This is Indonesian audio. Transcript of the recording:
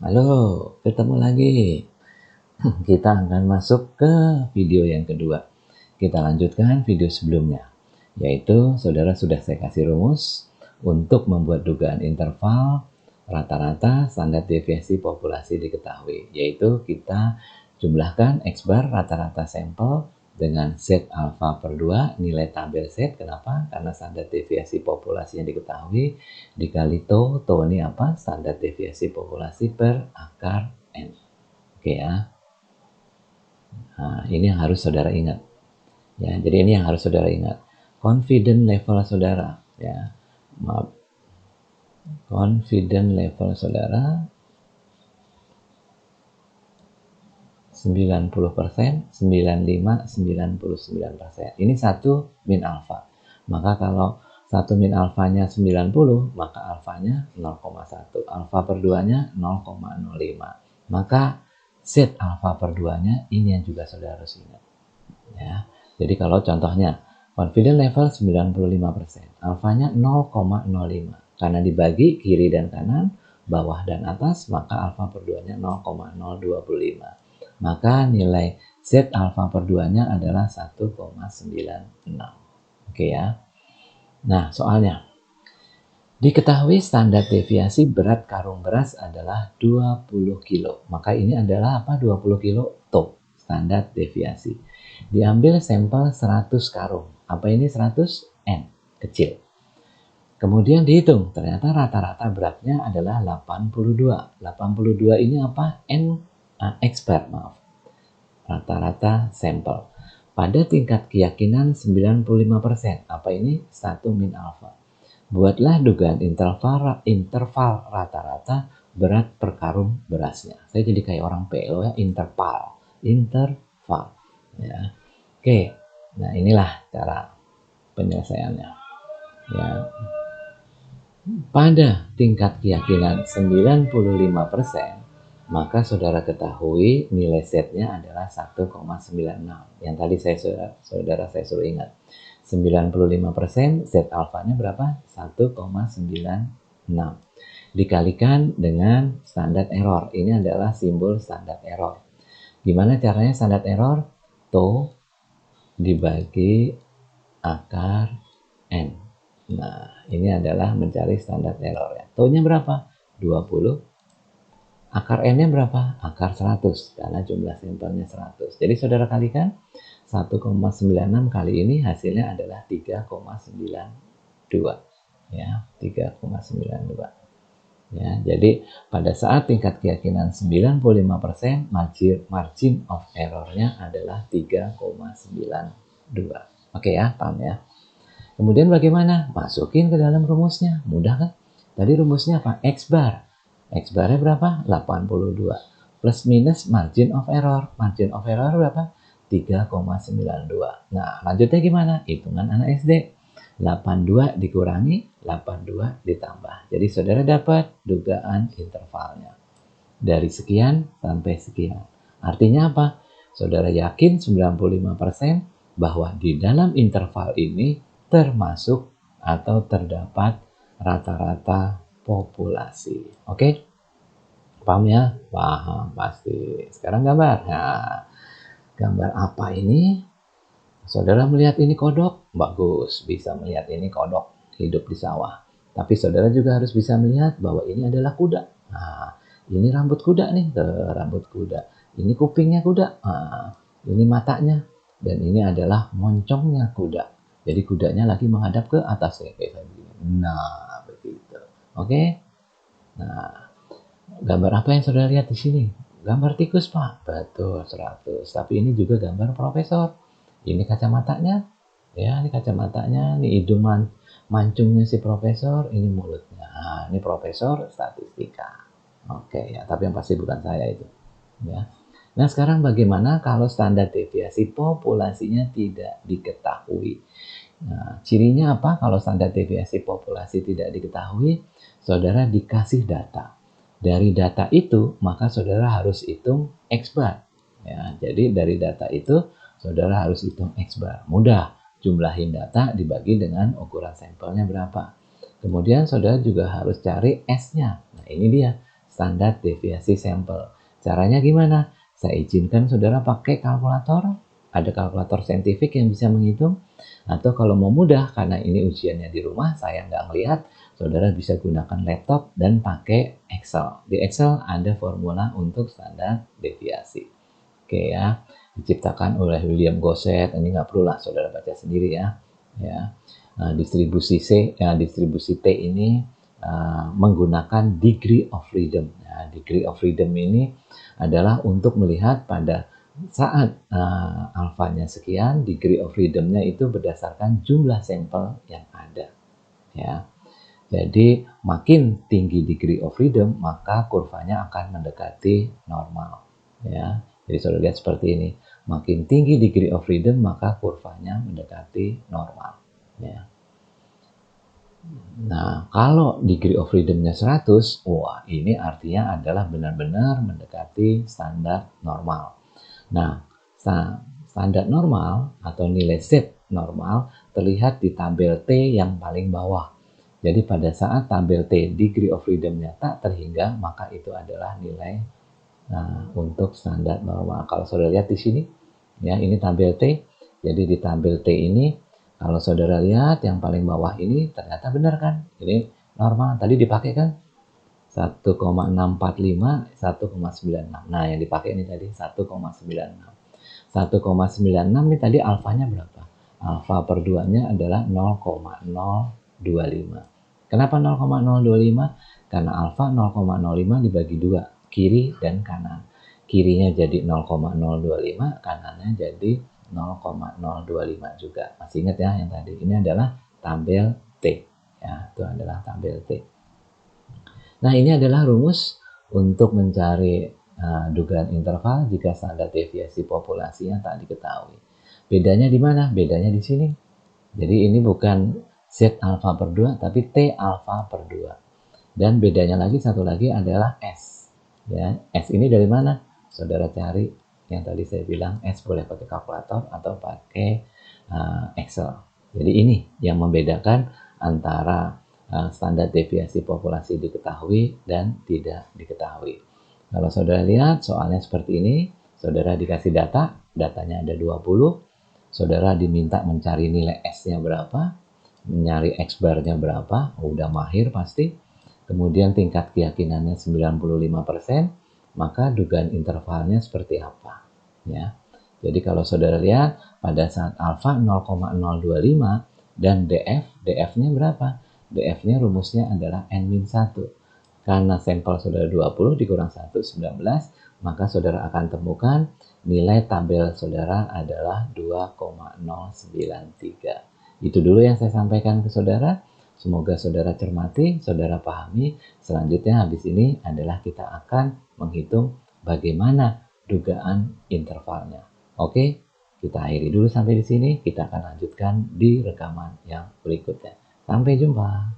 Halo, ketemu lagi. Kita akan masuk ke video yang kedua. Kita lanjutkan video sebelumnya, yaitu saudara sudah saya kasih rumus untuk membuat dugaan interval rata-rata standar deviasi populasi diketahui, yaitu kita jumlahkan X bar rata-rata sampel dengan Z alfa per 2 nilai tabel Z. Kenapa? Karena standar deviasi populasi yang diketahui dikali tau. Tau ini apa? Standar deviasi populasi per akar N. Oke ya. Nah, ini yang harus saudara ingat. Ya, jadi ini yang harus saudara ingat. Confident level saudara, ya. Maaf. Confident level saudara 90%, 95, 99%. Ini satu min alfa. Maka kalau satu min alfanya 90, maka alfanya 0,1. Alfa per 2-nya 0,05. Maka Z alfa per 2-nya ini yang juga saudara harus ingat. Ya. Jadi kalau contohnya confident level 95%, alfanya 0,05. Karena dibagi kiri dan kanan, bawah dan atas, maka alfa per 2-nya 0,025. Maka nilai Z alfa per 2-nya adalah 1,96. Oke ya. Nah, soalnya diketahui standar deviasi berat karung beras adalah 20 kilo. Maka ini adalah apa? 20 kilo tau, standar deviasi. Diambil sampel 100 karung. Apa ini 100? N, kecil. Kemudian dihitung, ternyata rata-rata beratnya adalah 82. 82 ini apa? N, X bar, maaf. Rata-rata sampel. Pada tingkat keyakinan 95%. Apa ini? 1 min alfa. Buatlah dugaan interval rata-rata berat per karung berasnya. Saya jadi kayak orang PO ya, interval. Ya. Oke, nah inilah cara penyelesaiannya. Ya. Pada tingkat keyakinan 95%, maka saudara ketahui nilai Z-nya adalah 1,96. Yang tadi saudara saya suruh ingat. 95% Z alfanya berapa? 1,96. Dikalikan dengan standar error. Ini adalah simbol standar error. Gimana caranya standar error? Tau dibagi akar N. Nah, ini adalah mencari standar error ya. Tau-nya berapa? 20. Akar N-nya berapa? Akar 100, karena jumlah sampelnya 100. Jadi saudara kalikan 1,96 kali ini hasilnya adalah 3,92. Ya, 3,92. Ya, jadi pada saat tingkat keyakinan 95%, margin of error-nya adalah 3,92. Oke ya, paham ya? Kemudian bagaimana? Masukin ke dalam rumusnya. Mudah kan? Tadi rumusnya apa? X bar. X barnya berapa? 82. Plus minus margin of error. Margin of error berapa? 3,92. Nah, lanjutnya gimana? Hitungan anak SD. 82 dikurangi 82 ditambah. Jadi saudara dapat dugaan intervalnya. Dari sekian sampai sekian. Artinya apa? Saudara yakin 95% bahwa di dalam interval ini termasuk atau terdapat rata-rata populasi. Oke? Paham ya? Paham pasti. Sekarang gambar. Nah, gambar apa ini? Saudara melihat ini kodok? Bagus, bisa melihat ini kodok hidup di sawah. Tapi saudara juga harus bisa melihat bahwa ini adalah kuda. Nah, ini rambut kuda nih, rambut kuda. Ini kupingnya kuda. Nah, ini matanya. Dan ini adalah moncongnya kuda. Jadi kudanya lagi menghadap ke atas ya, kayak begini. Nah, begitu. Oke? Nah, gambar apa yang saudara lihat di sini? Gambar tikus, Pak. Betul, 100. Tapi ini juga gambar profesor. Ini kacamatanya. Ya, ini kacamatanya. Ini hidung mancungnya si profesor. Ini mulutnya. Nah, ini profesor statistika. Oke, ya. Tapi yang pasti bukan saya itu. Ya. Nah, sekarang bagaimana kalau standar deviasi populasinya tidak diketahui? Nah, cirinya apa kalau standar deviasi populasi tidak diketahui? Saudara dikasih data. Dari data itu, maka saudara harus hitung X bar. Ya, jadi dari data itu, saudara harus hitung X bar. Mudah, jumlahin data dibagi dengan ukuran sampelnya berapa. Kemudian saudara juga harus cari S-nya. Nah, ini dia. standar deviasi sampel. Caranya gimana? Saya izinkan saudara pakai kalkulator. Ada kalkulator saintifik yang bisa menghitung. Atau kalau mau mudah, karena ini ujiannya di rumah, saya nggak ngelihat, saudara bisa gunakan laptop dan pakai Excel. Di Excel ada formula untuk standar deviasi. Oke ya, diciptakan oleh William Gosset. Ini nggak perlu lah saudara baca sendiri ya. Distribusi T ini menggunakan degree of freedom. Degree of freedom ini adalah untuk melihat pada saat alfanya sekian, degree of freedom-nya itu berdasarkan jumlah sampel yang ada. Ya. Jadi makin tinggi degree of freedom, maka kurvanya akan mendekati normal. Ya. Jadi saudara lihat seperti ini. Makin tinggi degree of freedom, maka kurvanya mendekati normal. Ya. Nah, kalau degree of freedom-nya 100, wah ini artinya adalah benar-benar mendekati standar normal. Nah, standar normal atau nilai Z normal terlihat di tabel T yang paling bawah. Jadi pada saat tabel T degree of freedom-nya tak terhingga, maka itu adalah nilai untuk standar normal. Kalau saudara lihat di sini, ya ini tabel T. Jadi di tabel T ini, kalau saudara lihat yang paling bawah ini ternyata benar kan? Ini normal. Tadi dipakai kan? 1,645, 1,96. Nah, yang dipakai ini tadi 1,96. 1,96 ini tadi alfanya berapa? Alfa per 2-nya adalah 0,025. Kenapa 0,025? Karena alfa 0,05 dibagi 2, kiri dan kanan. Kirinya jadi 0,025, kanannya jadi 0,025 juga. Masih ingat ya yang tadi? Ini adalah tabel T. Ya, itu adalah tabel T. Nah, ini adalah rumus untuk mencari dugaan interval jika standar deviasi populasinya tak diketahui. Bedanya di mana? Bedanya di sini. Jadi ini bukan Z alfa per 2, tapi T alfa per 2. Dan bedanya lagi, satu lagi adalah S. Ya, S ini dari mana? Saudara cari yang tadi saya bilang, S boleh pakai kalkulator atau pakai Excel. Jadi ini yang membedakan antara standar deviasi populasi diketahui dan tidak diketahui. Kalau saudara lihat soalnya seperti ini, saudara dikasih datanya ada 20, saudara diminta mencari nilai S-nya berapa, mencari X-bar-nya berapa, udah mahir pasti, kemudian tingkat keyakinannya 95%, maka dugaan intervalnya seperti apa. Ya. Jadi kalau saudara lihat, pada saat alfa 0,025 dan DF-nya berapa? DF-nya rumusnya adalah N-1. Karena sampel saudara 20 dikurang 1, 19, maka saudara akan temukan nilai tabel saudara adalah 2,093. Itu dulu yang saya sampaikan ke saudara. Semoga saudara cermati, saudara pahami. Selanjutnya habis ini adalah kita akan menghitung bagaimana dugaan intervalnya. Oke, kita akhiri dulu sampai di sini. Kita akan lanjutkan di rekaman yang berikutnya. Sampai jumpa.